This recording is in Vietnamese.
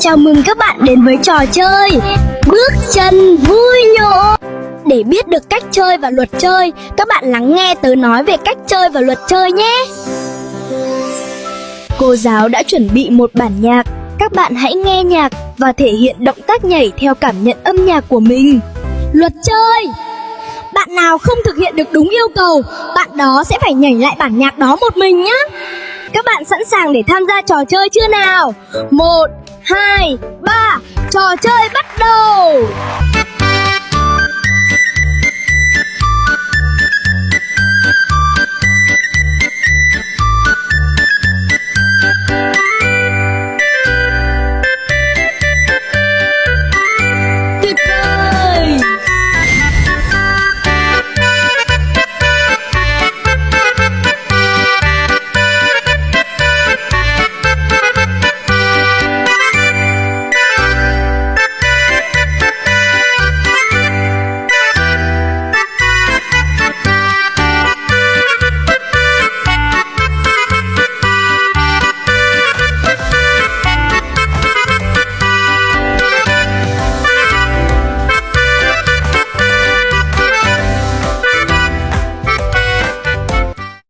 Chào mừng các bạn đến với trò chơi Bước chân vui nhộn. Để biết được cách chơi và luật chơi, các bạn lắng nghe tớ nói về cách chơi và luật chơi nhé. Cô giáo đã chuẩn bị một bản nhạc. Các bạn hãy nghe nhạc và thể hiện động tác nhảy theo cảm nhận âm nhạc của mình. Luật chơi: bạn nào không thực hiện được đúng yêu cầu, bạn đó sẽ phải nhảy lại bản nhạc đó một mình nhé. Các bạn sẵn sàng để tham gia trò chơi chưa nào? 1, 2, 3, trò chơi bắt đầu!